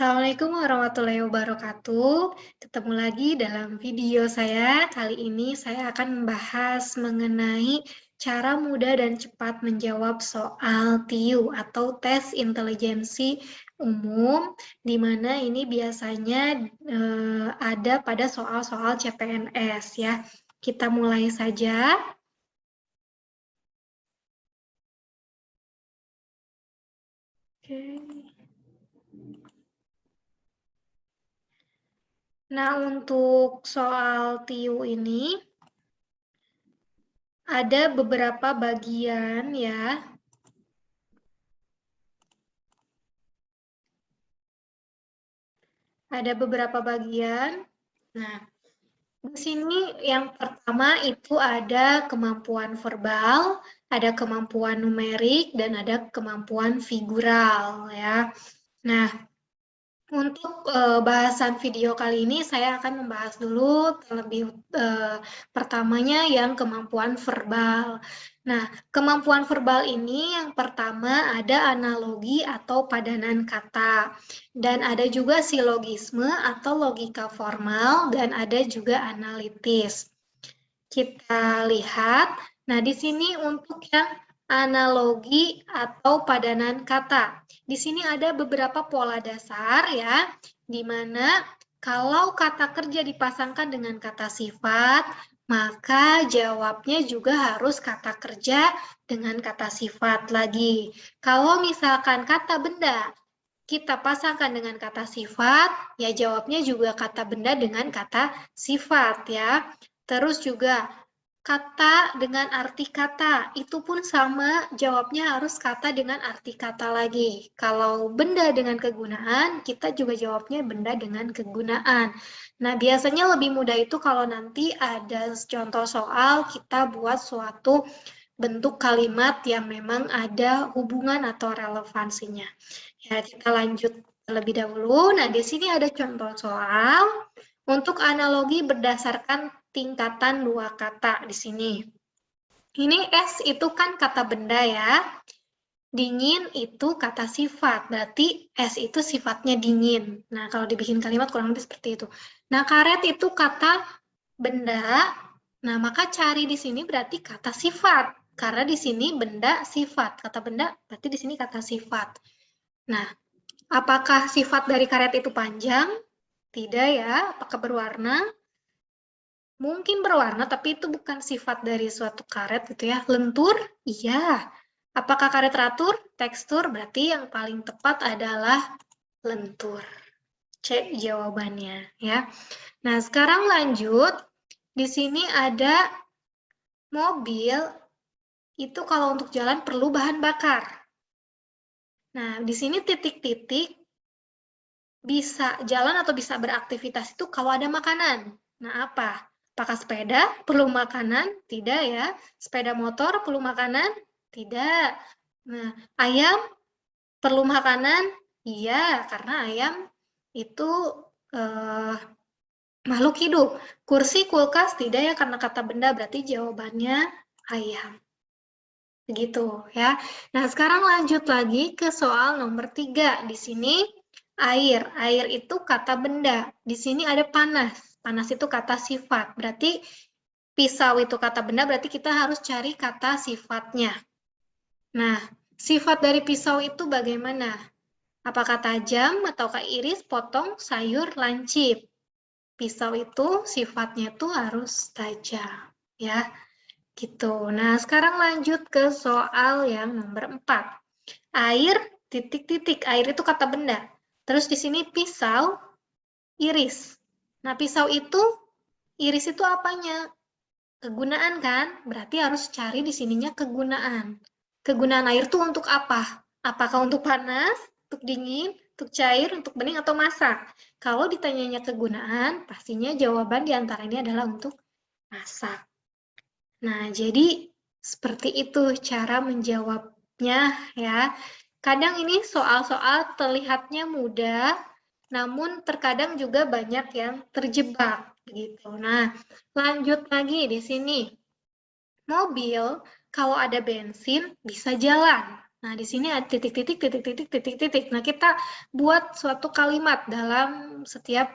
Assalamualaikum warahmatullahi wabarakatuh. Ketemu lagi dalam video saya. Kali ini saya akan membahas mengenai cara mudah dan cepat menjawab soal TIU atau tes intelijensi umum, di mana ini biasanya ada pada soal-soal CPNS ya. Kita mulai saja. Oke. Nah, untuk soal TIU ini ada beberapa bagian ya. Ada beberapa bagian. Nah, di sini yang pertama itu ada kemampuan verbal, ada kemampuan numerik, dan ada kemampuan figural ya. Nah, untuk bahasan video kali ini saya akan membahas dulu terlebih pertamanya yang kemampuan verbal. Nah, kemampuan verbal ini yang pertama ada analogi atau padanan kata, dan ada juga silogisme atau logika formal, dan ada juga analitis. Kita lihat, nah di sini untuk yang analogi atau padanan kata. Di sini ada beberapa pola dasar ya, di mana kalau kata kerja dipasangkan dengan kata sifat, maka jawabnya juga harus kata kerja dengan kata sifat lagi. Kalau misalkan kata benda kita pasangkan dengan kata sifat, ya jawabnya juga kata benda dengan kata sifat ya. Terus juga kata dengan arti kata, itu pun sama, jawabnya harus kata dengan arti kata lagi. Kalau benda dengan kegunaan, kita juga jawabnya benda dengan kegunaan. Nah, biasanya lebih mudah itu kalau nanti ada contoh soal, kita buat suatu bentuk kalimat yang memang ada hubungan atau relevansinya. Ya, kita lanjut terlebih dahulu. Nah, di sini ada contoh soal untuk analogi berdasarkan tingkatan dua kata di sini. Ini es itu kan kata benda ya. Dingin itu kata sifat, berarti es itu sifatnya dingin. Nah, kalau dibikin kalimat kurang lebih seperti itu. Nah, karet itu kata benda. Nah, maka cari di sini berarti kata sifat. Karena di sini benda sifat. Kata benda berarti di sini kata sifat. Nah, apakah sifat dari karet itu panjang? Tidak ya. Apakah berwarna? Mungkin berwarna, tapi itu bukan sifat dari suatu karet gitu ya. Lentur? Iya. Apakah karet teratur? Tekstur? Berarti yang paling tepat adalah lentur. C jawabannya ya. Nah, sekarang lanjut. Di sini ada mobil, itu kalau untuk jalan perlu bahan bakar. Nah, di sini titik-titik bisa jalan atau bisa beraktivitas itu kalau ada makanan. Nah, apa? Apakah sepeda perlu makanan? Tidak ya. Sepeda motor perlu makanan? Tidak. Nah, ayam perlu makanan? Iya, karena ayam itu makhluk hidup. Kursi, kulkas, tidak ya, karena kata benda berarti jawabannya ayam. Begitu ya. Nah, sekarang lanjut lagi ke soal nomor 3. Di sini air. Air itu kata benda. Di sini ada panas. Panas itu kata sifat. Berarti pisau itu kata benda, berarti kita harus cari kata sifatnya. Nah, sifat dari pisau itu bagaimana? Apakah tajam, ataukah iris, potong, sayur, lancip? Pisau itu sifatnya itu harus tajam. Ya. Gitu. Nah, sekarang lanjut ke soal yang nomor 4. Air, titik-titik. Air itu kata benda. Terus di sini pisau, iris. Nah, pisau itu, iris itu apanya? Kegunaan kan? Berarti harus cari di sininya kegunaan. Kegunaan air itu untuk apa? Apakah untuk panas, untuk dingin, untuk cair, untuk bening, atau masak? Kalau ditanyanya kegunaan, pastinya jawaban di antara ini adalah untuk masak. Nah, jadi seperti itu cara menjawabnya ya. Kadang ini soal-soal terlihatnya mudah, namun terkadang juga banyak yang terjebak gitu. Nah, lanjut lagi di sini. Mobil kalau ada bensin bisa jalan. Nah, di sini ada titik-titik, titik-titik, titik-titik. Nah, kita buat suatu kalimat dalam setiap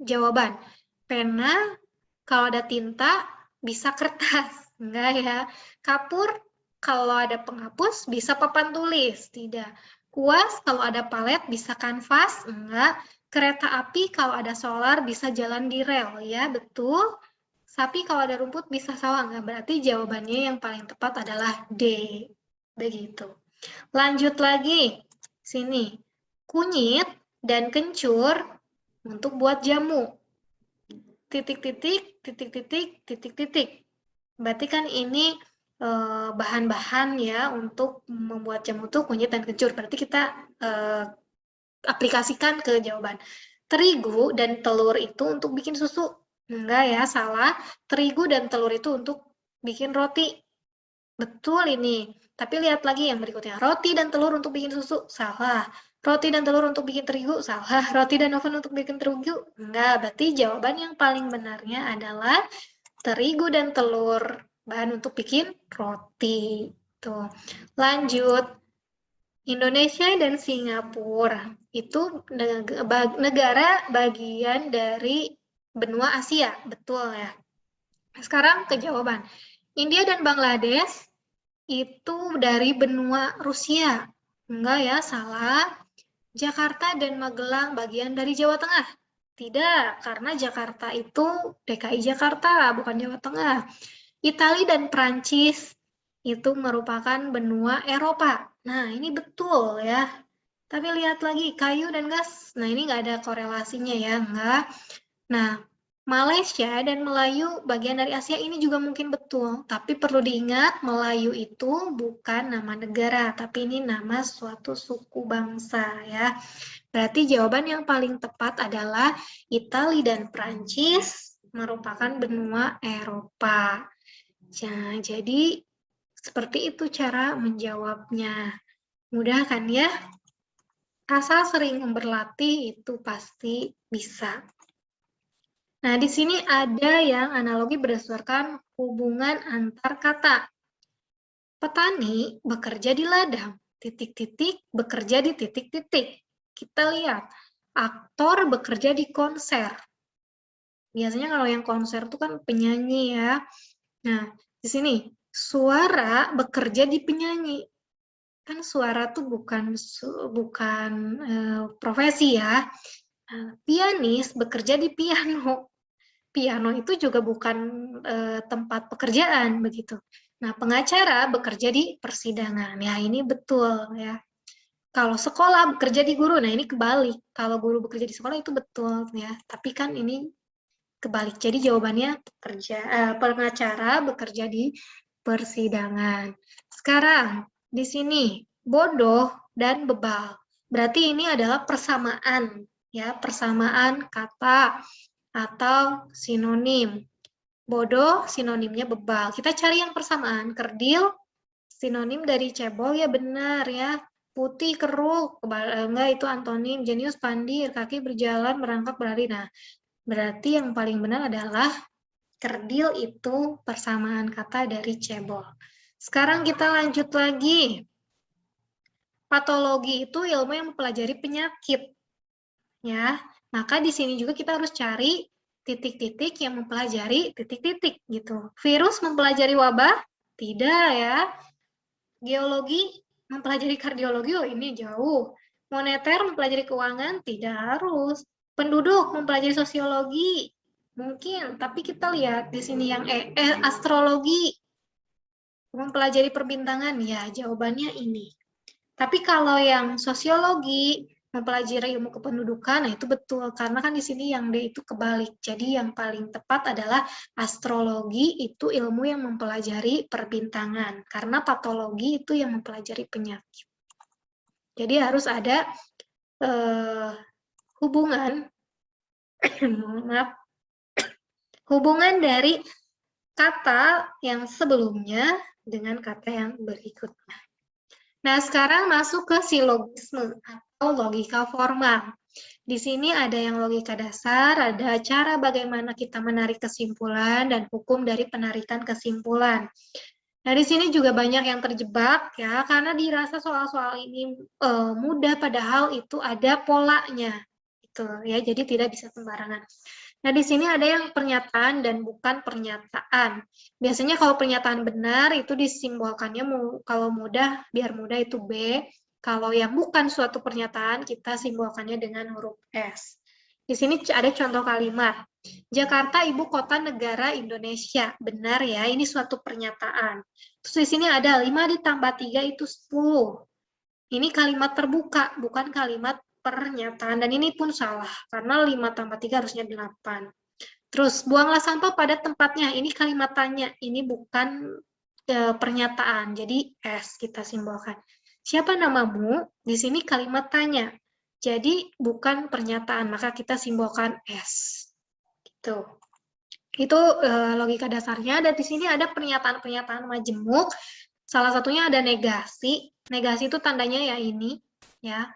jawaban. Pena, kalau ada tinta, bisa kertas. Enggak ya. Kapur, kalau ada penghapus, bisa papan tulis. Tidak. Kuas, kalau ada palet, bisa kanvas. Enggak. Kereta api, kalau ada solar, bisa jalan di rel. Ya, betul. Sapi, kalau ada rumput, bisa sawah. Enggak. Berarti jawabannya yang paling tepat adalah D. Begitu. Lanjut lagi, sini. Kunyit dan kencur untuk buat jamu. Titik-titik, titik-titik, titik-titik. Berarti kan ini bahan-bahan ya untuk membuat jamu tuh kunyit dan kencur. Berarti kita aplikasikan ke jawaban. Terigu dan telur itu untuk bikin susu. Enggak ya, salah. Terigu dan telur itu untuk bikin roti. Betul ini. Tapi lihat lagi yang berikutnya. Roti dan telur untuk bikin susu. Salah. Roti dan telur untuk bikin terigu. Salah. Roti dan oven untuk bikin terigu. Enggak. Berarti jawaban yang paling benarnya adalah terigu dan telur. Bahan untuk bikin roti. Tuh. Lanjut. Indonesia dan Singapura itu negara bagian dari benua Asia. Betul ya. Sekarang ke jawaban. India dan Bangladesh itu dari benua Rusia. Enggak ya, salah. Jakarta dan Magelang bagian dari Jawa Tengah. Tidak, karena Jakarta itu DKI Jakarta, bukan Jawa Tengah. Italia dan Prancis itu merupakan benua Eropa. Nah, ini betul ya. Tapi lihat lagi, kayu dan gas. Nah, ini nggak ada korelasinya ya, enggak. Nah, Malaysia dan Melayu bagian dari Asia ini juga mungkin betul, tapi perlu diingat Melayu itu bukan nama negara, tapi ini nama suatu suku bangsa ya. Berarti jawaban yang paling tepat adalah Italia dan Prancis merupakan benua Eropa. Nah, jadi seperti itu cara menjawabnya. Mudah kan ya? Asal sering berlatih itu pasti bisa. Nah, di sini ada yang analogi berdasarkan hubungan antar kata. Petani bekerja di ladang, titik-titik bekerja di titik-titik. Kita lihat, aktor bekerja di konser. Biasanya kalau yang konser itu kan penyanyi ya. Nah, di sini suara bekerja di penyanyi. Kan suara tuh bukan profesi ya. Pianis bekerja di piano. Piano itu juga bukan tempat pekerjaan begitu. Nah, pengacara bekerja di persidangan. Ya, ini betul ya. Kalau sekolah bekerja di guru, nah ini kebalik. Kalau guru bekerja di sekolah itu betul ya. Tapi kan ini kebalik. Jadi jawabannya pengacara bekerja di persidangan. Sekarang di sini bodoh dan bebal. Berarti ini adalah persamaan ya, persamaan kata atau sinonim. Bodoh sinonimnya bebal. Kita cari yang persamaan. Kerdil sinonim dari cebol ya benar ya. Putih keruk, enggak itu antonim. Jenius pandir, kaki berjalan, merangkak berlari. Nah, berarti yang paling benar adalah kerdil itu persamaan kata dari cebol. Sekarang kita lanjut lagi. Patologi itu ilmu yang mempelajari penyakit. Ya, maka di sini juga kita harus cari titik-titik yang mempelajari titik-titik gitu. Virus mempelajari wabah? Tidak ya. Geologi mempelajari kardiologi, oh ini jauh. Moneter mempelajari keuangan? Tidak harus. Penduduk mempelajari sosiologi? Mungkin, tapi kita lihat di sini yang astrologi mempelajari perbintangan, ya jawabannya ini. Tapi kalau yang sosiologi mempelajari ilmu kependudukan, nah itu betul karena kan di sini yang D itu kebalik. Jadi yang paling tepat adalah astrologi itu ilmu yang mempelajari perbintangan, karena patologi itu yang mempelajari penyakit. Jadi harus ada hubungan hubungan dari kata yang sebelumnya dengan kata yang berikutnya. Nah, sekarang masuk ke silogisme atau logika formal. Di sini ada yang logika dasar, ada cara bagaimana kita menarik kesimpulan, dan hukum dari penarikan kesimpulan. Nah, di sini juga banyak yang terjebak ya, karena dirasa soal-soal ini mudah, padahal itu ada polanya, gitu ya. Jadi tidak bisa sembarangan. Nah, di sini ada yang pernyataan dan bukan pernyataan. Biasanya kalau pernyataan benar itu disimbolkannya kalau mudah, biar mudah itu B. Kalau yang bukan suatu pernyataan, kita simbolkannya dengan huruf S. Di sini ada contoh kalimat. Jakarta ibu kota negara Indonesia. Benar ya, ini suatu pernyataan. Terus di sini ada 5 ditambah 3 itu 10. Ini kalimat terbuka, bukan kalimat pernyataan. Dan ini pun salah, karena 5 tambah 3 harusnya 8. Terus, buanglah sampah pada tempatnya. Ini kalimat tanya, ini bukan pernyataan. Jadi, S kita simbolkan. Siapa namamu? Di sini kalimat tanya. Jadi, bukan pernyataan, maka kita simbolkan S. Gitu. Itu logika dasarnya. Dan di sini ada pernyataan-pernyataan majemuk. Salah satunya ada negasi. Negasi itu tandanya ya ini, ya.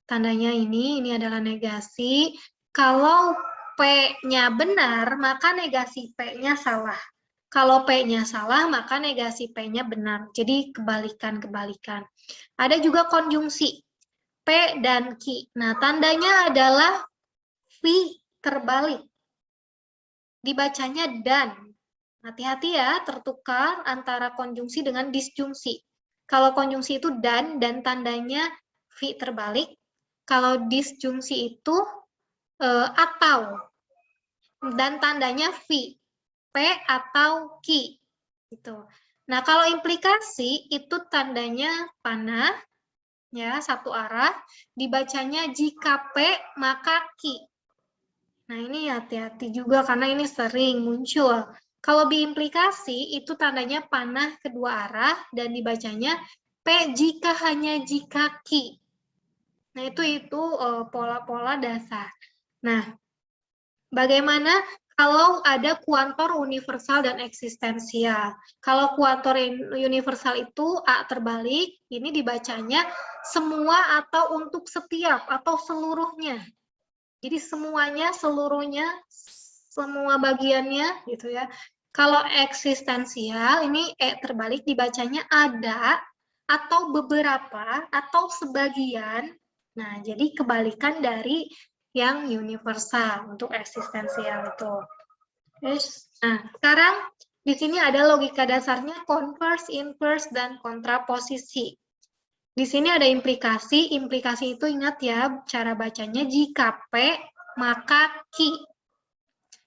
Tandanya ini adalah negasi. Kalau P-nya benar, maka negasi P-nya salah. Kalau P-nya salah, maka negasi P-nya benar. Jadi kebalikan-kebalikan. Ada juga konjungsi P dan Q. Nah, tandanya adalah V terbalik. Dibacanya dan. Hati-hati ya, tertukar antara konjungsi dengan disjungsi. Kalau konjungsi itu dan tandanya V terbalik. Kalau disjungsi itu atau, dan tandanya V, P atau Q. Gitu. Nah, kalau implikasi itu tandanya panah, ya, satu arah, dibacanya jika P maka Q. Nah, ini hati-hati juga karena ini sering muncul. Kalau biimplikasi itu tandanya panah kedua arah dan dibacanya P jika hanya jika Q. Nah, itu pola-pola dasar. Nah, bagaimana kalau ada kuantor universal dan eksistensial? Kalau kuantor universal itu A terbalik, ini dibacanya semua atau untuk setiap atau seluruhnya. Jadi semuanya, seluruhnya, semua bagiannya gitu ya. Kalau eksistensial, ini E terbalik dibacanya ada atau beberapa atau sebagian. Nah, jadi kebalikan dari yang universal untuk eksistensial itu. Nah, sekarang di sini ada logika dasarnya converse, inverse, dan kontraposisi. Di sini ada implikasi. Implikasi itu ingat ya, cara bacanya jika P, maka Q.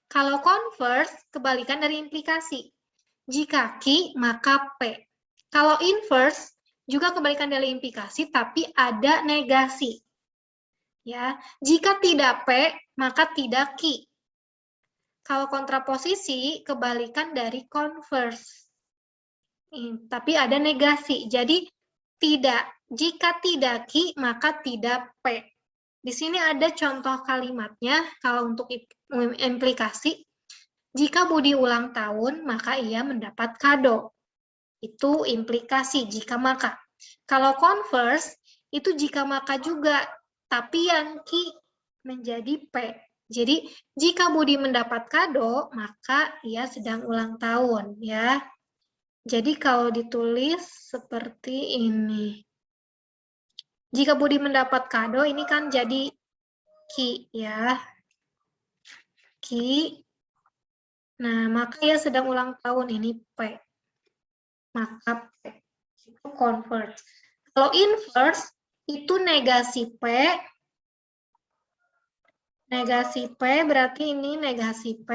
Kalau converse, kebalikan dari implikasi. Jika Q, maka P. Kalau inverse, juga kebalikan dari implikasi, tapi ada negasi. Ya, jika tidak P, maka tidak Q. Kalau kontraposisi, kebalikan dari converse. Tapi ada negasi. Jadi, jika tidak Q, maka tidak P. Di sini ada contoh kalimatnya, kalau untuk implikasi, jika Budi ulang tahun, maka ia mendapat kado. Itu implikasi, jika maka. Kalau converse, itu jika maka juga, tapi yang Q menjadi P. Jadi, jika Budi mendapat kado, maka ia sedang ulang tahun, ya. Jadi, kalau ditulis seperti ini. Jika Budi mendapat kado, ini kan jadi Q, ya. Q. Nah, maka ia sedang ulang tahun, ini P. Maka P. Itu converse. Kalau inverse, itu negasi P. Negasi P berarti ini negasi P.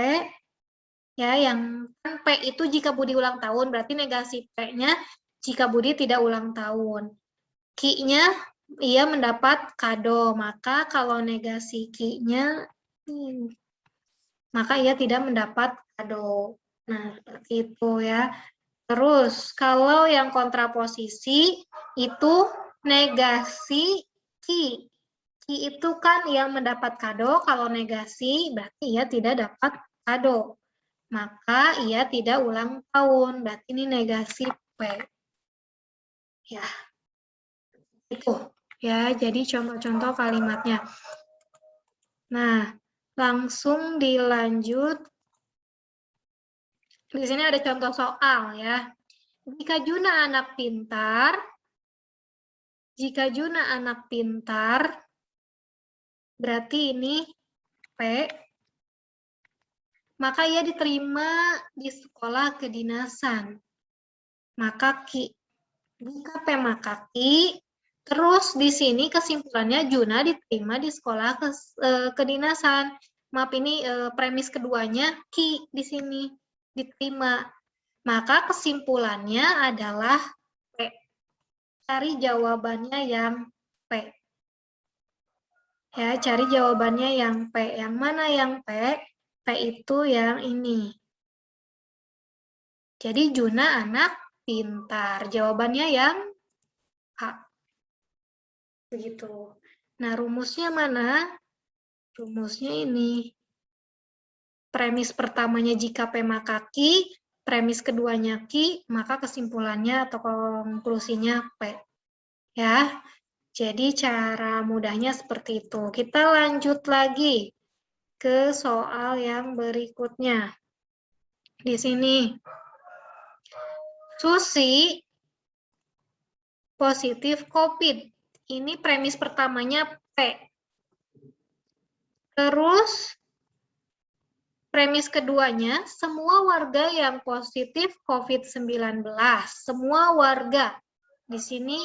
Ya, yang kan P itu jika Budi ulang tahun, berarti negasi P-nya jika Budi tidak ulang tahun. Q-nya ia mendapat kado, maka kalau negasi Q-nya, maka ia tidak mendapat kado. Nah, seperti itu ya. Terus, kalau yang kontraposisi, itu negasi Q. Q itu kan yang mendapat kado, kalau negasi berarti ia tidak dapat kado. Maka ia tidak ulang tahun, berarti ini negasi P. Ya, itu. Ya, jadi contoh-contoh kalimatnya. Nah, langsung dilanjut. Di sini ada contoh soal ya. Jika Juna anak pintar, berarti ini P, maka ia diterima di sekolah kedinasan. Maka Ki. Jika P maka Ki, terus di sini kesimpulannya Juna diterima di sekolah kedinasan. Maaf, ini premis keduanya Ki di sini diterima. Maka kesimpulannya adalah P. Cari jawabannya yang P. Ya, cari jawabannya yang P. Yang mana yang P? P itu yang ini. Jadi Juna anak pintar. Jawabannya yang A. Begitu. Nah, rumusnya mana? Rumusnya ini. Premis pertamanya jika P maka Ki, premis keduanya Ki, maka kesimpulannya atau konklusinya P. Ya, jadi cara mudahnya seperti itu. Kita lanjut lagi ke soal yang berikutnya. Di sini, Susi positif COVID. Ini premis pertamanya P. Terus, premis keduanya, semua warga yang positif COVID-19. Semua warga. Di sini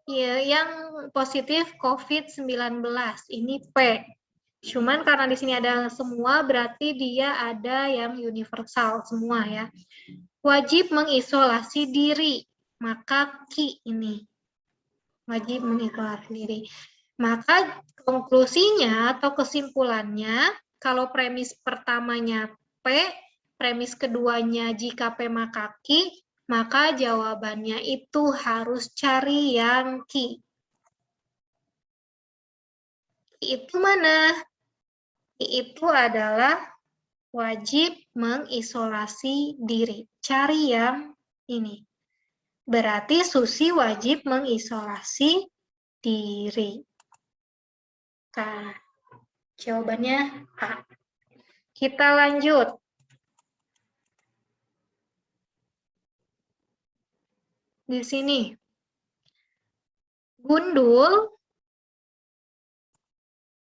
ya, yang positif COVID-19. Ini P. Cuman karena di sini ada semua, berarti dia ada yang universal semua ya. Wajib mengisolasi diri. Maka Ki ini. Wajib mengisolasi diri. Maka konklusinya atau kesimpulannya, kalau premis pertamanya P, premis keduanya jika P maka Ki, maka jawabannya itu harus cari yang Ki. Ki itu mana? Ki itu adalah wajib mengisolasi diri. Cari yang ini. Berarti Susi wajib mengisolasi diri. Nah, jawabannya A. Kita lanjut. Di sini. Gundul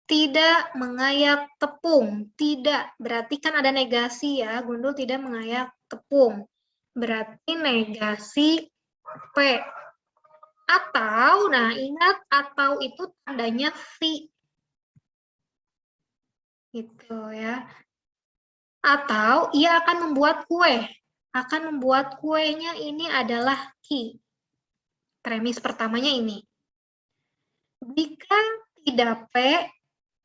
tidak mengayak tepung. Tidak, berarti kan ada negasi ya. Gundul tidak mengayak tepung. Berarti negasi P. Atau, nah ingat atau itu tandanya V. Gitu ya. Atau ia akan membuat kue. Akan membuat kuenya ini adalah Ki. Premis pertamanya ini. Jika tidak P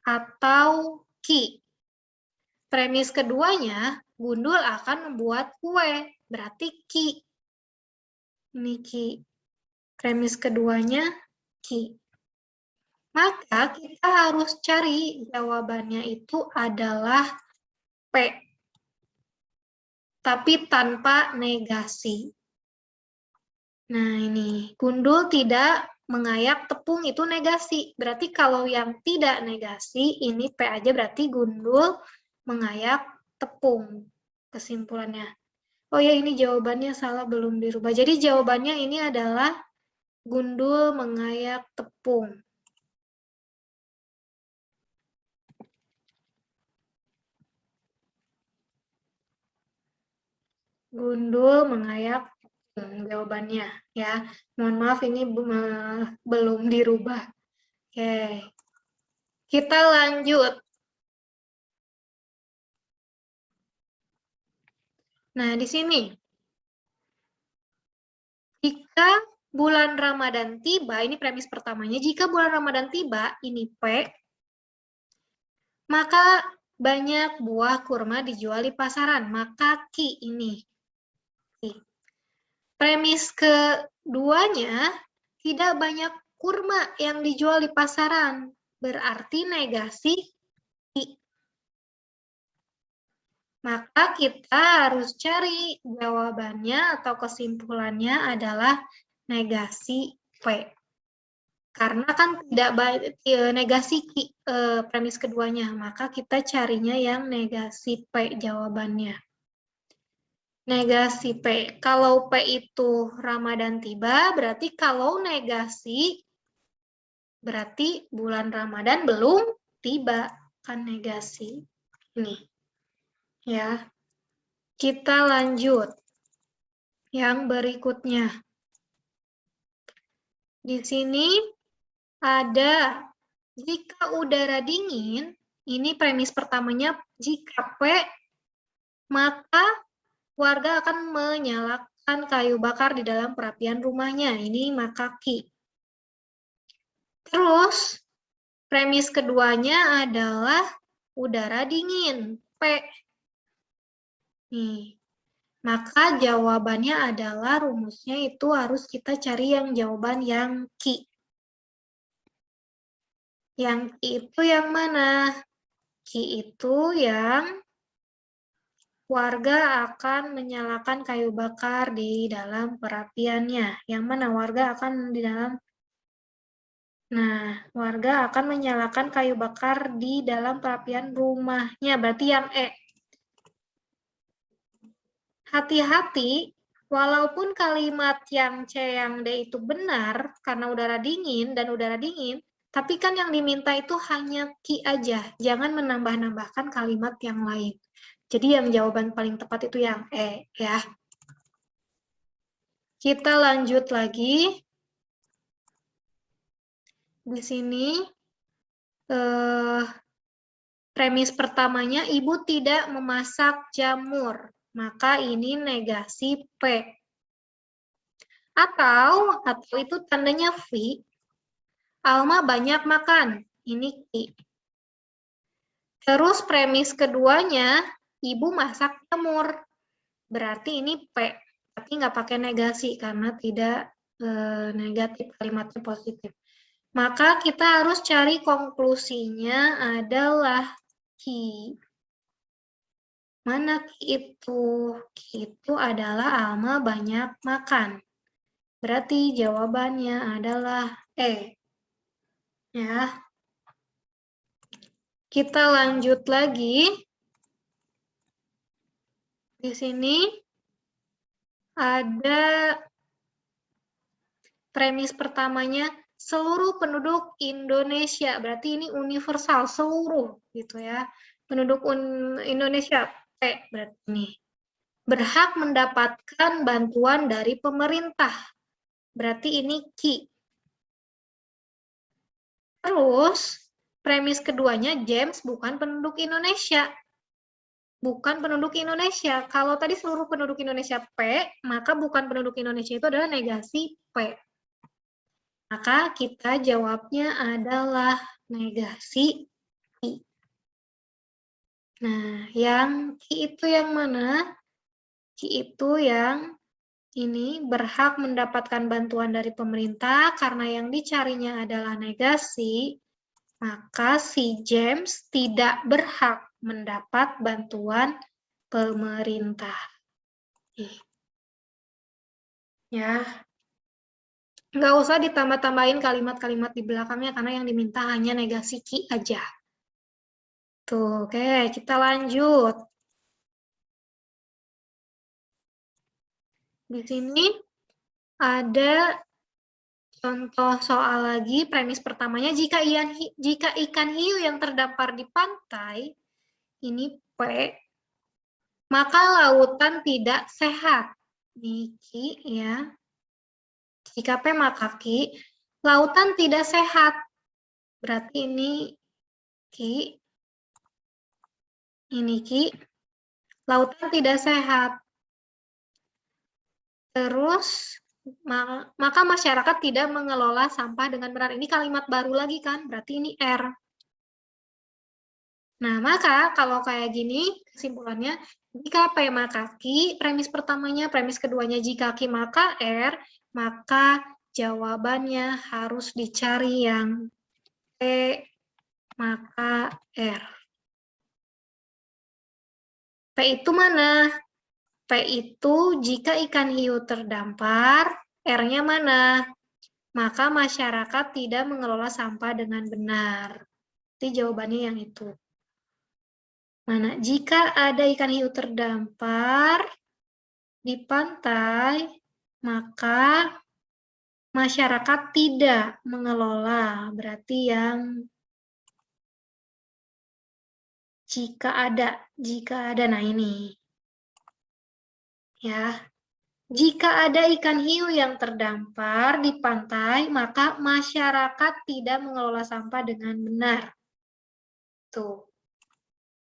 atau Ki. Premis keduanya, Gundul akan membuat kue. Berarti Ki. Ini Ki. Premis keduanya Ki. Maka kita harus cari jawabannya itu adalah P. Tapi tanpa negasi. Nah ini, Gundul tidak mengayak tepung itu negasi. Berarti kalau yang tidak negasi, ini P aja berarti Gundul mengayak tepung. Kesimpulannya. Oh ya, ini jawabannya salah, belum dirubah. Jadi jawabannya ini adalah Gundul mengayak tepung. Gundul mengayak jawabannya ya. Mohon maaf ini belum dirubah. Oke. Kita lanjut. Nah, di sini jika bulan Ramadan tiba, ini premis pertamanya, jika bulan Ramadan tiba, ini P, maka banyak buah kurma dijual di pasaran, maka Ki ini. Premis keduanya, tidak banyak kurma yang dijual di pasaran, berarti negasi Ki. Maka kita harus cari jawabannya atau kesimpulannya adalah negasi P. Karena kan tidak negasi premis keduanya, maka kita carinya yang negasi P jawabannya. Negasi P. Kalau P itu Ramadan tiba, berarti kalau negasi, berarti bulan Ramadan belum tiba. Kan negasi. Nih. Ya. Kita lanjut. Yang berikutnya. Di sini ada jika udara dingin, ini premis pertamanya, jika P, maka warga akan menyalakan kayu bakar di dalam perapian rumahnya. Ini maka Q. Terus, premis keduanya adalah udara dingin, P. Nih, maka jawabannya adalah rumusnya itu harus kita cari yang jawaban yang Q. Yang Q itu yang mana? Q itu yang warga akan menyalakan kayu bakar di dalam perapiannya. Yang mana warga akan di dalam warga akan menyalakan kayu bakar di dalam perapian rumahnya. Berarti yang E. Hati-hati, walaupun kalimat yang C, yang D itu benar, karena udara dingin dan udara dingin, tapi kan yang diminta itu hanya Q aja. Jangan menambah-nambahkan kalimat yang lain. Jadi yang jawaban paling tepat itu yang E, ya. Kita lanjut lagi. Di sini, premis pertamanya, ibu tidak memasak jamur. Maka ini negasi P. Atau itu tandanya V. Alma banyak makan. Ini Q. Terus premis keduanya, ibu masak jamur. Berarti ini P. Tapi nggak pakai negasi karena tidak negatif, kalimatnya positif. Maka kita harus cari konklusinya adalah Q. Mana Q itu? Q itu adalah Alma banyak makan. Berarti jawabannya adalah E. Ya. Kita lanjut lagi. Di sini ada premis pertamanya, seluruh penduduk Indonesia. Berarti ini universal, seluruh gitu ya. Penduduk Indonesia, P berarti ini. Berhak mendapatkan bantuan dari pemerintah. Berarti ini Q. Terus, premis keduanya, James bukan penduduk Indonesia. Bukan penduduk Indonesia. Kalau tadi seluruh penduduk Indonesia P, maka bukan penduduk Indonesia itu adalah negasi P. Maka kita jawabnya adalah negasi Q. Nah, yang Q itu yang mana? Q itu yang ini berhak mendapatkan bantuan dari pemerintah karena yang dicarinya adalah negasi, maka si James tidak berhak mendapat bantuan pemerintah. Ya, nggak usah ditambah-tambahin kalimat-kalimat di belakangnya karena yang diminta hanya negasi Q aja. Tuh, oke, kita lanjut. Di sini ada contoh soal lagi, premis pertamanya, jika ikan hiu yang terdampar di pantai, ini P, maka lautan tidak sehat. Niki ya. Jika P maka Q, lautan tidak sehat. Berarti ini Q, ini Q, lautan tidak sehat. Terus, maka masyarakat tidak mengelola sampah dengan benar. Ini kalimat baru lagi kan, berarti ini R. Nah, maka kalau kayak gini, kesimpulannya, jika P maka Q, premis pertamanya, premis keduanya jika Q maka R, maka jawabannya harus dicari yang P maka R. P itu mana? P itu jika ikan hiu terdampar, R-nya mana? Maka masyarakat tidak mengelola sampah dengan benar. Jadi jawabannya yang itu. Mana? Jika ada ikan hiu terdampar, di pantai, maka masyarakat tidak mengelola. Berarti yang jika ada, nah ini. Ya, jika ada ikan hiu yang terdampar di pantai, maka masyarakat tidak mengelola sampah dengan benar. Tuh.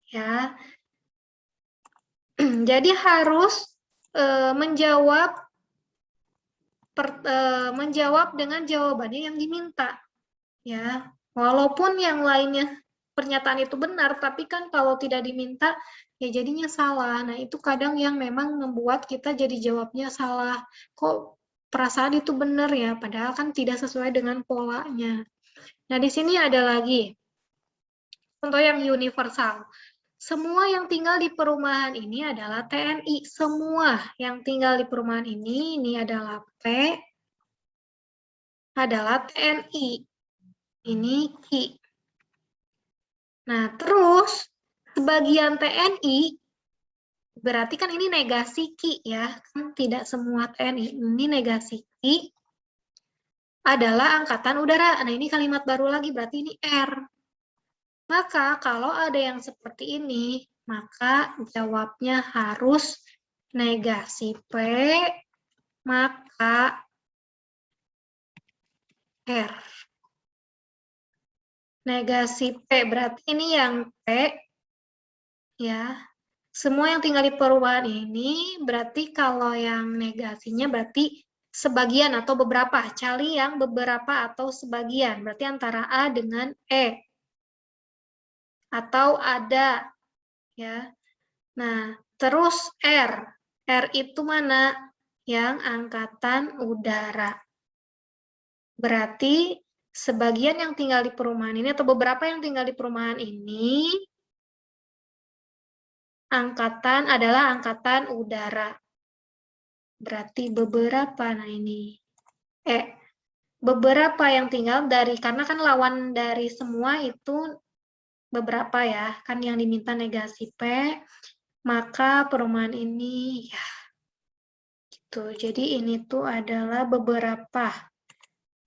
Ya. Jadi harus menjawab dengan jawabannya yang diminta. Ya. Walaupun yang lainnya pernyataan itu benar, tapi kan kalau tidak diminta ya jadinya salah. Nah, itu kadang yang memang membuat kita jadi jawabnya salah. Kok perasaan itu benar ya, padahal kan tidak sesuai dengan polanya. Nah, di sini ada lagi contoh yang universal. Semua yang tinggal di perumahan ini adalah TNI. Semua yang tinggal di perumahan ini adalah P, adalah TNI. Ini Ki. Nah, terus sebagian TNI, berarti kan ini negasi Ki ya, kan tidak semua TNI. Ini negasi Ki adalah Angkatan Udara. Nah, ini kalimat baru lagi, berarti ini R. Maka kalau ada yang seperti ini, maka jawabnya harus negasi P, maka R. Negasi P, berarti ini yang P, ya. Semua yang tinggal di perumahan ini, berarti kalau yang negasinya berarti sebagian atau beberapa. Cari yang beberapa atau sebagian, berarti antara A dengan E. Atau ada, ya. Nah, terus R. R itu mana? Yang Angkatan Udara. Berarti sebagian yang tinggal di perumahan ini atau beberapa yang tinggal di perumahan ini adalah Angkatan Udara. Berarti beberapa, nah ini. Beberapa yang tinggal karena kan lawan dari semua itu beberapa ya, kan yang diminta negasi P, maka perumahan ini ya gitu. Jadi ini tuh adalah beberapa.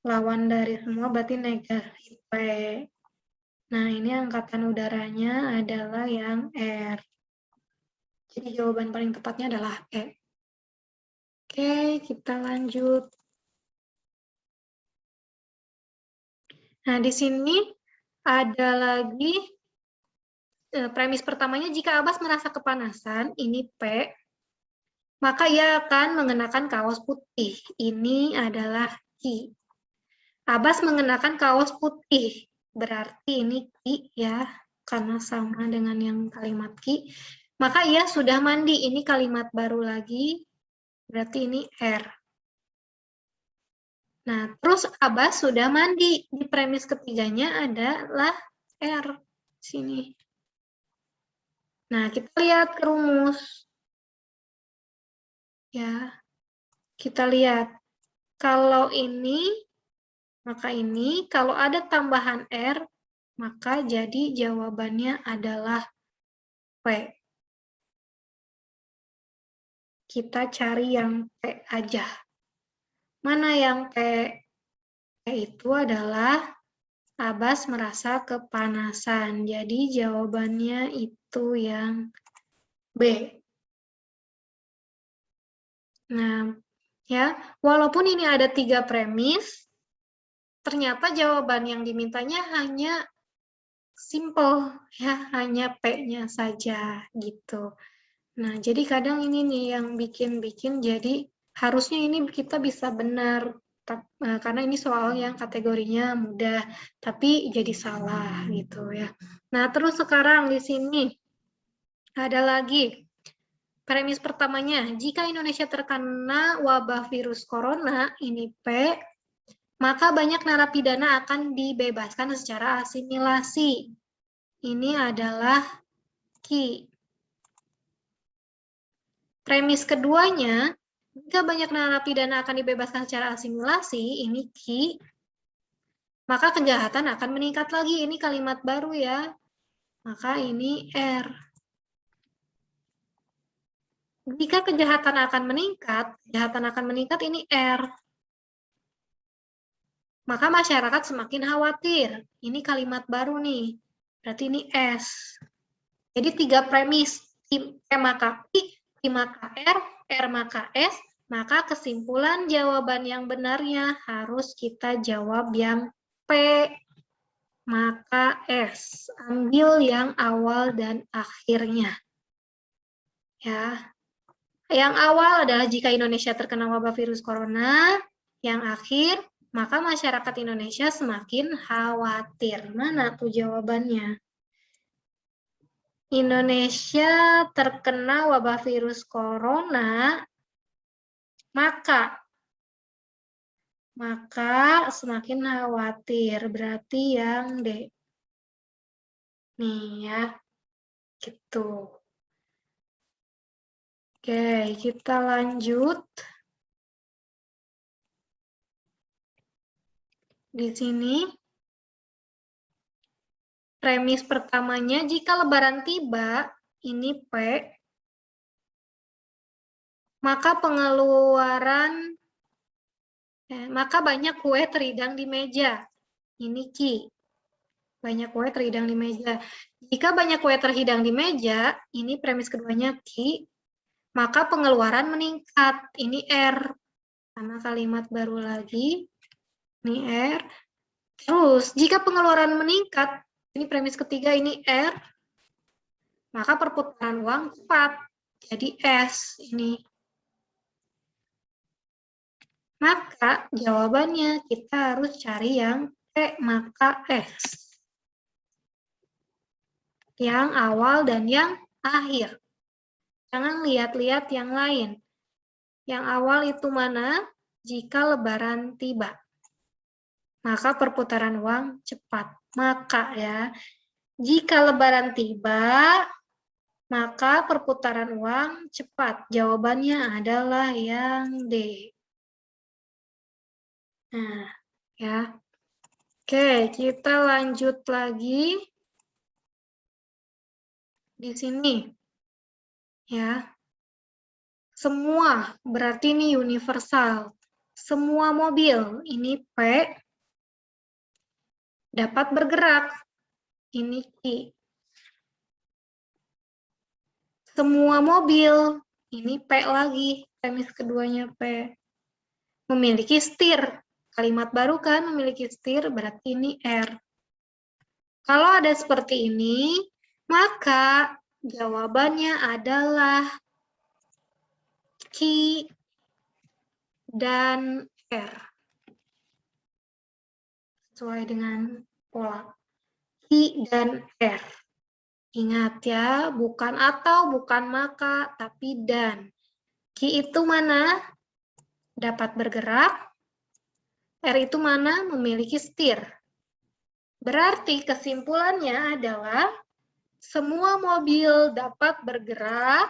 Lawan dari semua berarti negasi P. Nah, ini Angkatan Udaranya adalah yang R. Jadi jawaban paling tepatnya adalah E. Oke, kita lanjut. Nah, di sini ada lagi premis pertamanya, jika Abbas merasa kepanasan, ini P, maka ia akan mengenakan kaos putih. Ini adalah Ki. Abbas mengenakan kaos putih, berarti ini Ki ya, karena sama dengan yang kalimat Ki. Maka ia sudah mandi, ini kalimat baru lagi, berarti ini R. Nah, terus Abbas sudah mandi, di premis ketiganya adalah R. Sini. Nah, kita lihat ke rumus. Ya, kita lihat. Kalau ini, maka ini, kalau ada tambahan R, maka jadi jawabannya adalah P. Kita cari yang P aja. Mana yang P? P itu adalah Abbas merasa kepanasan. Jadi jawabannya itu yang B. Nah, ya, walaupun ini ada 3 premis, ternyata jawaban yang dimintanya hanya simple, ya, hanya P-nya saja, gitu. Nah, jadi kadang ini nih yang bikin jadi harusnya ini kita bisa benar, karena ini soal yang kategorinya mudah, tapi jadi salah gitu ya. Nah, terus sekarang di sini ada lagi premis pertamanya, jika Indonesia terkena wabah virus corona, ini P, maka banyak narapidana akan dibebaskan secara asimilasi. Ini adalah Ki. Premis keduanya, jika banyak narapidana akan dibebaskan secara asimilasi, ini Ki, maka kejahatan akan meningkat lagi. Ini kalimat baru ya. Maka ini R. Jika kejahatan akan meningkat ini R. Maka masyarakat semakin khawatir. Ini kalimat baru nih. Berarti ini S. Jadi 3 premis. P maka I, P maka R maka S. Maka kesimpulan jawaban yang benarnya harus kita jawab yang P maka S. Ambil yang awal dan akhirnya. Ya. Yang awal adalah jika Indonesia terkena wabah virus corona. Yang akhir, maka masyarakat Indonesia semakin khawatir. Mana tuh jawabannya? Indonesia terkena wabah virus corona, maka semakin khawatir. Berarti yang D. Nih ya, gitu. Oke, kita lanjut. Di sini, premis pertamanya, jika lebaran tiba, ini P, maka maka banyak kue terhidang di meja. Ini Q. Banyak kue terhidang di meja. Jika banyak kue terhidang di meja, ini premis keduanya Q, maka pengeluaran meningkat. Ini R. Karena kalimat baru lagi. Ini R. Terus, jika pengeluaran meningkat, ini premis ketiga, ini R, maka perputaran uang cepat. Jadi S ini. Maka jawabannya kita harus cari yang P maka S. Yang awal dan yang akhir. Jangan lihat-lihat yang lain. Yang awal itu mana? Jika lebaran tiba. Maka perputaran uang cepat. Maka ya, jika lebaran tiba, maka perputaran uang cepat. Jawabannya adalah yang D. Nah, ya. Oke, kita lanjut lagi. Di sini. Ya. Semua, berarti ini universal. Semua mobil, ini P, dapat bergerak. Ini Q. Semua mobil, ini P lagi. Premis keduanya P. Memiliki setir. Kalimat baru kan, memiliki setir, berarti ini R. Kalau ada seperti ini, maka jawabannya adalah Q dan R. Sesuai dengan pola. Q dan R. Ingat ya, bukan atau, bukan maka, tapi dan. Q itu mana? Dapat bergerak. R itu mana? Memiliki setir. Berarti kesimpulannya adalah semua mobil dapat bergerak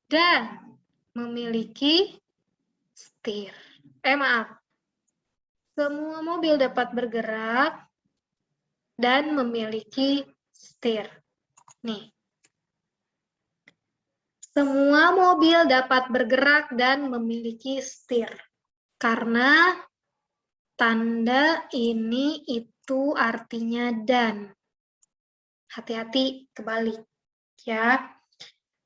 dan memiliki setir. Maaf. Semua mobil dapat bergerak dan memiliki setir. Nih. Semua mobil dapat bergerak dan memiliki setir. Karena tanda ini itu artinya dan. Hati-hati kebalik ya.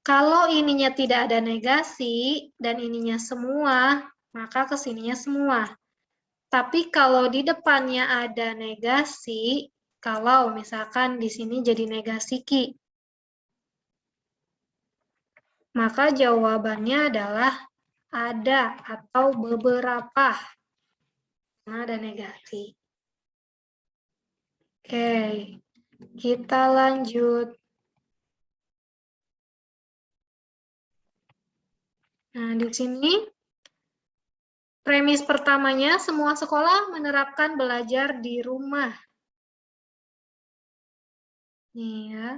Kalau ininya tidak ada negasi dan ininya semua, maka kesininya semua. Tapi kalau di depannya ada negasi, kalau misalkan di sini jadi negasi Q, maka jawabannya adalah ada atau beberapa. Karena ada negasi. Oke, kita lanjut. Nah, di sini premis pertamanya semua sekolah menerapkan belajar di rumah. Nih ya,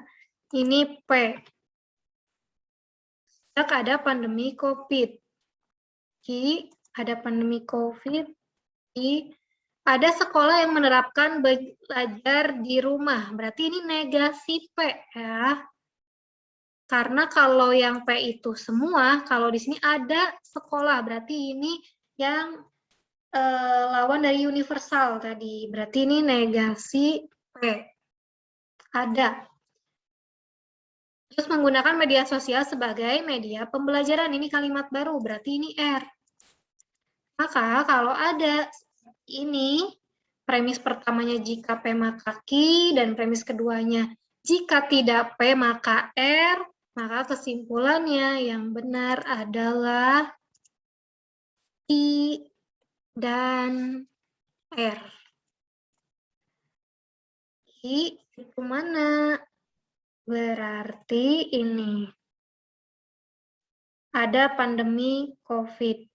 ini P. Sejak ada pandemi COVID. Q, ada pandemi COVID. I, ada sekolah yang menerapkan belajar di rumah. Berarti ini negasi P ya. Karena kalau yang P itu semua, kalau di sini ada sekolah, berarti ini yang lawan dari universal tadi. Berarti ini negasi P. Ada. Terus menggunakan media sosial sebagai media pembelajaran. Ini kalimat baru, berarti ini R. Maka kalau ada ini, premis pertamanya jika P maka Q, dan premis keduanya jika tidak P maka R, maka kesimpulannya yang benar adalah I dan R. I itu mana? Berarti ini. Ada pandemi COVID.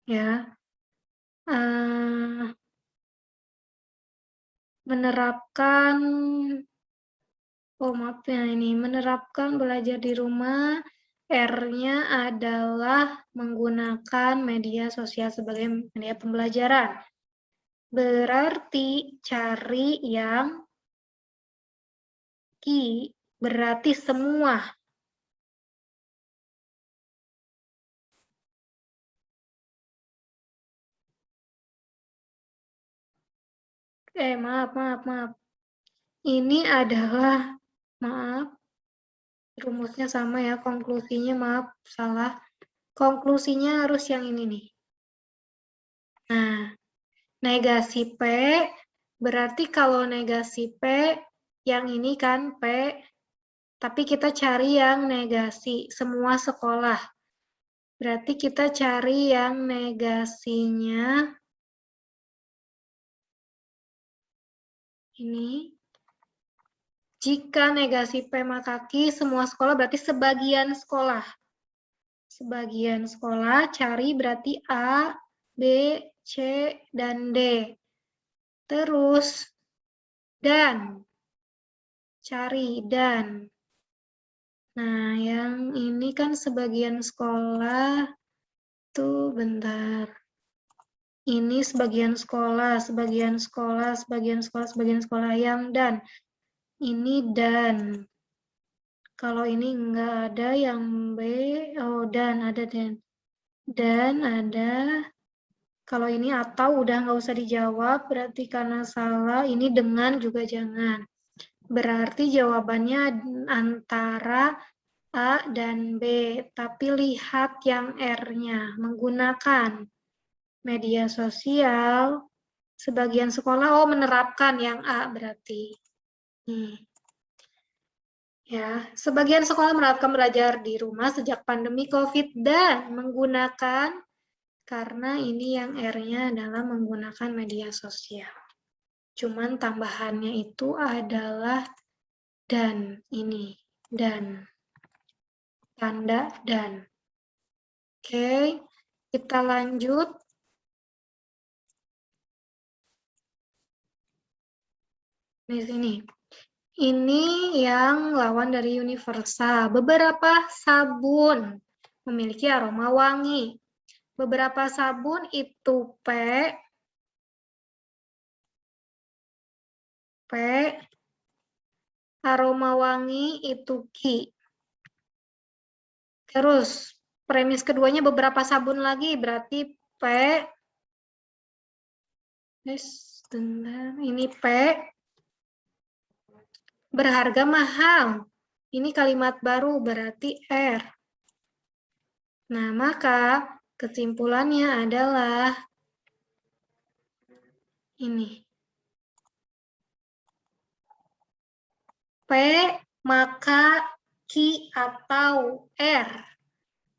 Ya. Menerapkan, oh maaf ya ini, menerapkan belajar di rumah, R-nya adalah menggunakan media sosial sebagai media pembelajaran. Berarti cari yang Q, berarti semua. Maaf. Ini adalah, maaf, rumusnya sama ya, konklusinya maaf, salah. Konklusinya harus yang ini nih. Nah, negasi P, berarti kalau negasi P, yang ini kan P, tapi kita cari yang negasi, semua sekolah. Berarti kita cari yang negasinya, ini. Jika negasi P maka Q, semua sekolah berarti sebagian sekolah. Sebagian sekolah, cari berarti A, B, C, dan D. Terus, dan. Cari, dan. Nah, yang ini kan sebagian sekolah, tuh bentar. Ini sebagian sekolah, sebagian sekolah, sebagian sekolah, sebagian sekolah, yang dan. Ini dan. Kalau ini enggak ada yang B, oh dan ada dan. Dan ada, kalau ini atau udah nggak usah dijawab, berarti karena salah, ini dengan juga jangan. Berarti jawabannya antara A dan B, tapi lihat yang R-nya, menggunakan media sosial, sebagian sekolah, menerapkan yang A berarti. Nih. Ya, sebagian sekolah menerapkan belajar di rumah sejak pandemi COVID dan menggunakan, karena ini yang R-nya adalah menggunakan media sosial. Cuman tambahannya itu adalah dan, ini, dan. Tanda dan. Oke, kita lanjut. Di sini. Ini yang lawan dari universal. Beberapa sabun memiliki aroma wangi. Beberapa sabun itu P, aroma wangi itu Q. Terus, premis keduanya beberapa sabun lagi, berarti P, ini P, berharga mahal. Ini kalimat baru, berarti R. Nah, maka kesimpulannya adalah ini. P, maka Q atau R.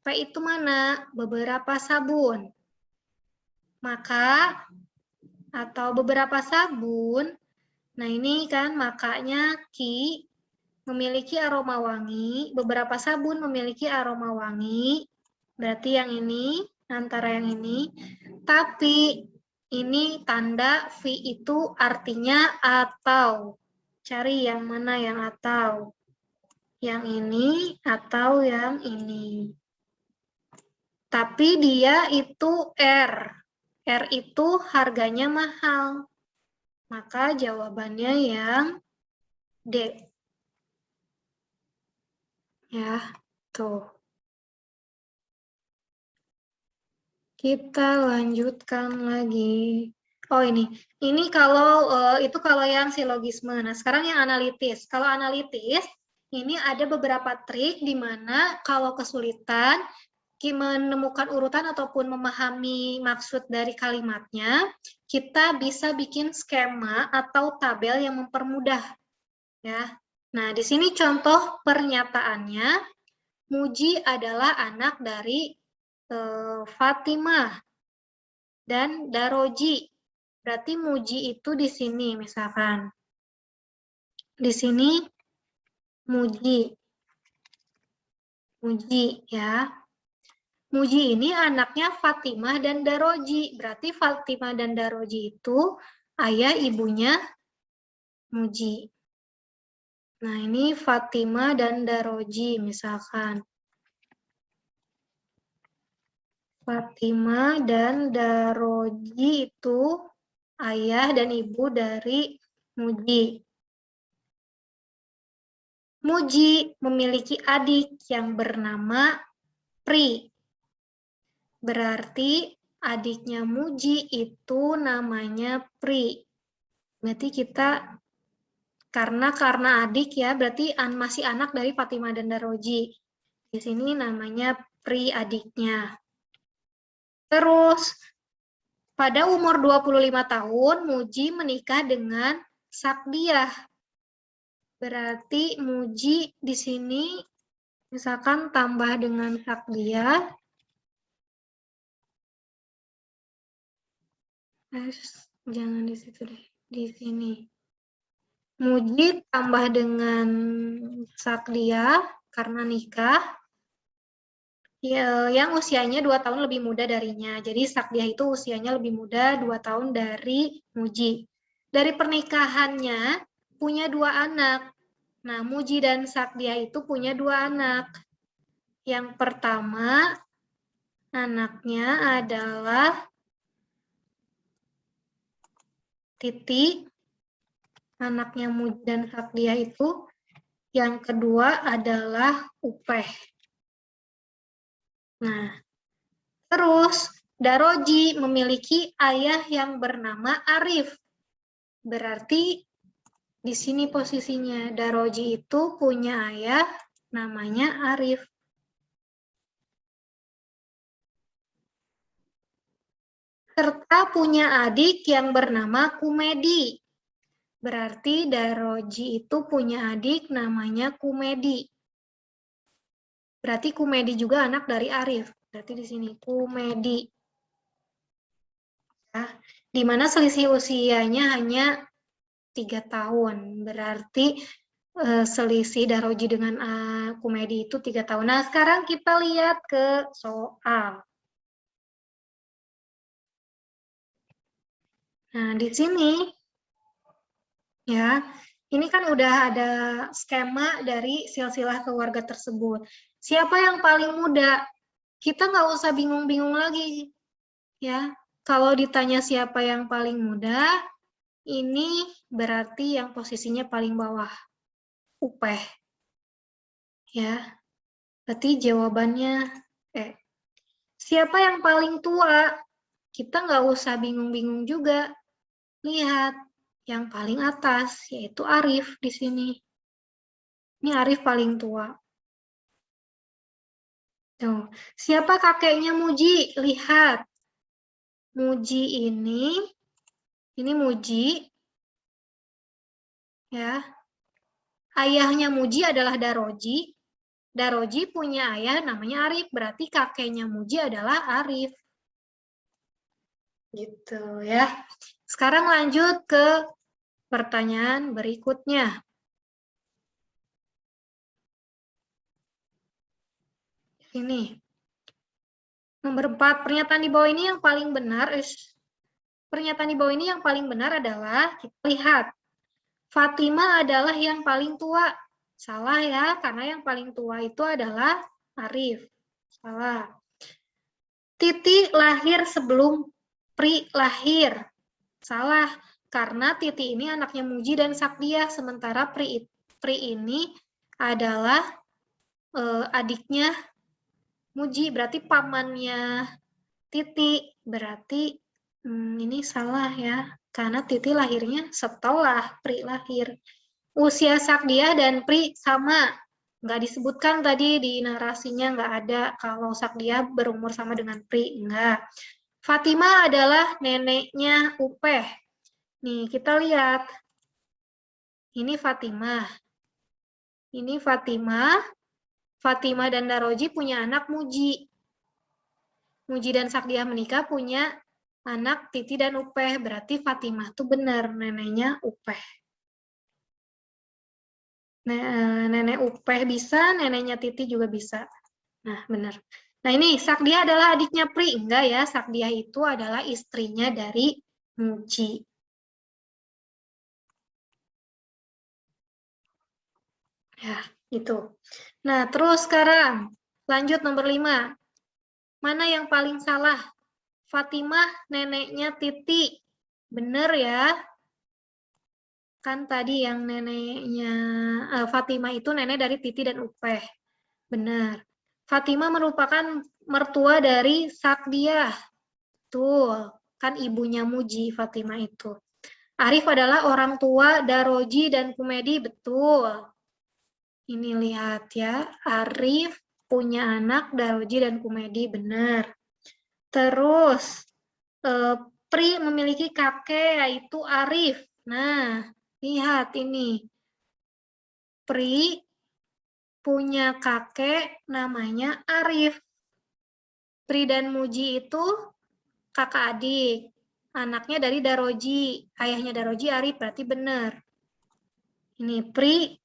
P itu mana? Beberapa sabun. Maka atau beberapa sabun. Nah, ini kan makanya Q memiliki aroma wangi, beberapa sabun memiliki aroma wangi, berarti yang ini, antara yang ini, tapi ini tanda V itu artinya atau. Cari yang mana yang atau. Yang ini atau yang ini. Tapi dia itu R. R itu harganya mahal. Maka jawabannya yang D. Ya, tuh. Kita lanjutkan lagi. Oh ini kalau itu kalau yang silogisme. Nah sekarang yang analitis. Kalau analitis ini ada beberapa trik di mana kalau kesulitan menemukan urutan ataupun memahami maksud dari kalimatnya, kita bisa bikin skema atau tabel yang mempermudah. Ya. Nah di sini contoh pernyataannya, Muji adalah anak dari Fatimah dan Daroji. Berarti Muji itu di sini misalkan. Di sini Muji. Muji ya. Muji ini anaknya Fatimah dan Daroji. Berarti Fatimah dan Daroji itu ayah ibunya Muji. Nah, ini Fatimah dan Daroji misalkan. Fatimah dan Daroji itu ayah dan ibu dari Muji. Muji memiliki adik yang bernama Pri. Berarti adiknya Muji itu namanya Pri. Berarti kita karena adik ya, berarti masih anak dari Fatimah dan Daroji. Di sini namanya Pri adiknya. Terus pada umur 25 tahun Muji menikah dengan Sakdiah. Berarti Muji di sini misalkan tambah dengan Sakdiah. Jangan di situ deh, di sini. Muji tambah dengan Sakdiah karena nikah, yang usianya 2 tahun lebih muda darinya. Jadi Sakdiah itu usianya lebih muda 2 tahun dari Muji. Dari pernikahannya punya 2 anak. Nah, Muji dan Sakdiah itu punya 2 anak. Yang pertama anaknya adalah Titi, anaknya Muji dan Sakdiah itu. Yang kedua adalah Upeh. Nah, terus Daroji memiliki ayah yang bernama Arif. Berarti di sini posisinya Daroji itu punya ayah namanya Arif. Serta punya adik yang bernama Kumedi. Berarti Daroji itu punya adik namanya Kumedi. Berarti Kumedi juga anak dari Arif. Berarti di sini Kumedi. Ya, di mana selisih usianya hanya 3 tahun. Berarti selisih Daroji dengan Kumedi itu 3 tahun. Nah, sekarang kita lihat ke soal. Nah, di sini ya, ini kan udah ada skema dari silsilah keluarga tersebut. Siapa yang paling muda? Kita nggak usah bingung-bingung lagi. Ya, kalau ditanya siapa yang paling muda, ini berarti yang posisinya paling bawah. Upeh. Ya, berarti jawabannya siapa yang paling tua? Kita nggak usah bingung-bingung juga. Lihat, yang paling atas, yaitu Arif di sini. Ini Arif paling tua. Tuh. Siapa kakeknya Muji? Lihat. Muji ini Muji. Ya. Ayahnya Muji adalah Daroji. Daroji punya ayah namanya Arif. Berarti kakeknya Muji adalah Arif. Gitu ya. Sekarang lanjut ke pertanyaan berikutnya. Ini. Nomor 4, pernyataan di bawah ini yang paling benar. Pernyataan di bawah ini yang paling benar adalah, kita lihat. Fatimah adalah yang paling tua. Salah ya, karena yang paling tua itu adalah Arif. Salah. Titi lahir sebelum Pri lahir. Salah, karena Titi ini anaknya Muji dan Sakdiah, sementara Pri ini adalah adiknya Muji, berarti pamannya Titi. Berarti ini salah ya, karena Titi lahirnya setelah Pri lahir. Usia Sakdiah dan Pri sama, nggak disebutkan tadi di narasinya, nggak ada kalau Sakdiah berumur sama dengan Pri, enggak. Fatimah adalah neneknya Upeh. Nih, kita lihat. Ini Fatimah. Ini Fatimah. Fatimah dan Daroji punya anak Muji. Muji dan Sakdiah menikah punya anak Titi dan Upeh. Berarti Fatimah tuh benar neneknya Upeh. Nenek Upeh bisa, neneknya Titi juga bisa. Nah, benar. Nah, ini Sakdiah adalah adiknya Pri. Enggak ya, Sakdiah itu adalah istrinya dari Muji. Ya, itu. Nah, terus sekarang lanjut nomor 5. Mana yang paling salah? Fatimah neneknya Titi. Benar ya. Kan tadi yang neneknya Fatimah itu nenek dari Titi dan Upeh. Benar. Fatimah merupakan mertua dari Sakdiah. Betul. Kan ibunya Muji Fatimah itu. Arif adalah orang tua Daroji dan Kumedi. Betul. Ini lihat ya. Arif punya anak Daroji dan Kumedi. Benar. Terus Pri memiliki kakek yaitu Arif. Nah, lihat ini. Pri punya kakek namanya Arif. Pri dan Muji itu kakak adik. Anaknya dari Daroji. Ayahnya Daroji Arif, berarti benar. Ini Pri,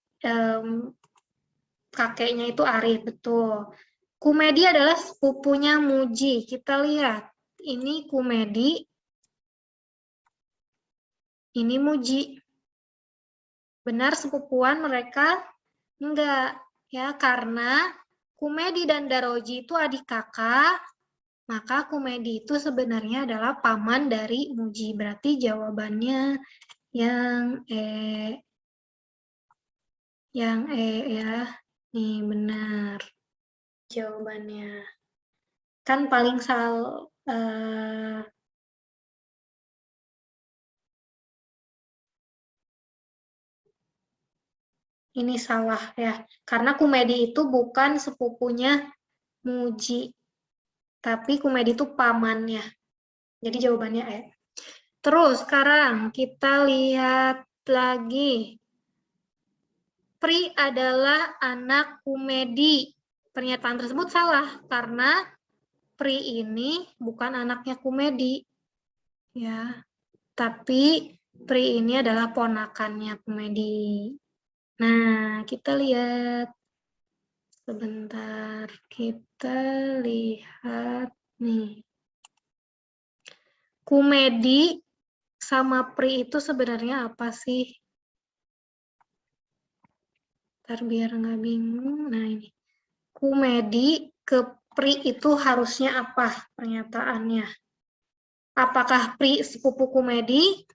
kakeknya itu Arif, betul. Kumedi adalah sepupunya Muji. Kita lihat. Ini Kumedi. Ini Muji. Benar sepupuan mereka? Enggak. Ya, karena Kumedi dan Daroji itu adik kakak, maka Kumedi itu sebenarnya adalah paman dari Muji. Berarti jawabannya yang ya. Nih benar jawabannya. Kan paling ini salah ya. Karena Kumedi itu bukan sepupunya Muji. Tapi Kumedi itu pamannya. Jadi jawabannya E. Terus sekarang kita lihat lagi. Pri adalah anak Kumedi. Pernyataan tersebut salah karena Pri ini bukan anaknya Kumedi. Ya. Tapi Pri ini adalah ponakannya Kumedi. Nah, kita lihat. Sebentar, kita lihat nih. Kumedi sama Pri itu sebenarnya apa sih? Ntar biar nggak bingung. Nah ini. Kumedi ke Pri itu harusnya apa pernyataannya? Apakah Pri sepupu Kumedi?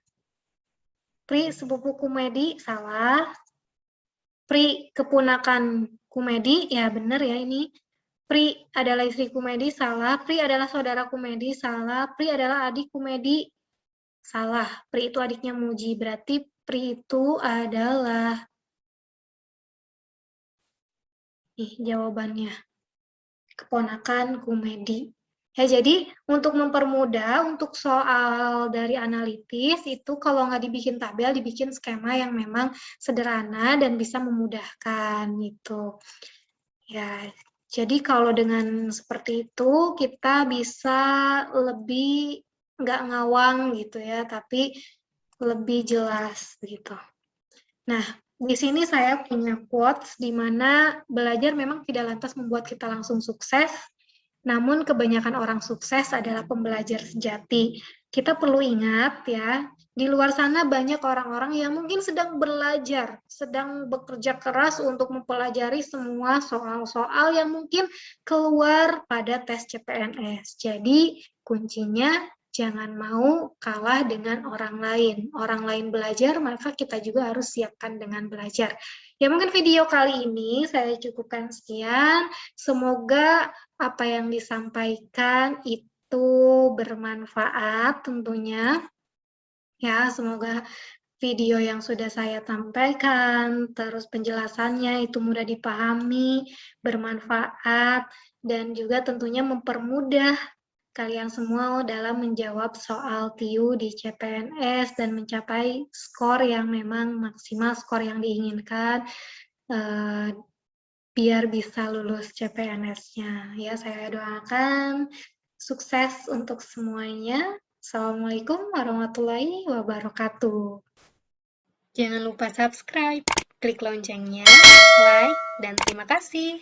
Pri sepupu Kumedi? Salah. Pri keponakan Kumedi? Ya benar ya ini. Pri adalah istri Kumedi? Salah. Pri adalah saudara Kumedi? Salah. Pri adalah adik Kumedi? Salah. Pri itu adiknya Muji. Berarti Pri itu adalah jawabannya keponakan Kumedi. Ya, jadi untuk mempermudah untuk soal dari analitis itu kalau nggak dibikin tabel, dibikin skema yang memang sederhana dan bisa memudahkan gitu. Ya, jadi kalau dengan seperti itu kita bisa lebih nggak ngawang gitu ya, tapi lebih jelas gitu. Nah, di sini saya punya quotes di mana belajar memang tidak lantas membuat kita langsung sukses, namun kebanyakan orang sukses adalah pembelajar sejati. Kita perlu ingat ya, di luar sana banyak orang-orang yang mungkin sedang belajar, sedang bekerja keras untuk mempelajari semua soal-soal yang mungkin keluar pada tes CPNS. Jadi kuncinya Jangan mau kalah dengan orang lain. Orang lain belajar, maka kita juga harus siapkan dengan belajar. Ya mungkin video kali ini saya cukupkan sekian. Semoga apa yang disampaikan itu bermanfaat tentunya. Ya, semoga video yang sudah saya sampaikan, terus penjelasannya itu mudah dipahami, bermanfaat, dan juga tentunya mempermudah kalian semua dalam menjawab soal TIU di CPNS dan mencapai skor yang memang maksimal, skor yang diinginkan, biar bisa lulus CPNS-nya. Ya, saya doakan sukses untuk semuanya. Assalamualaikum warahmatullahi wabarakatuh. Jangan lupa subscribe, klik loncengnya, like, dan terima kasih.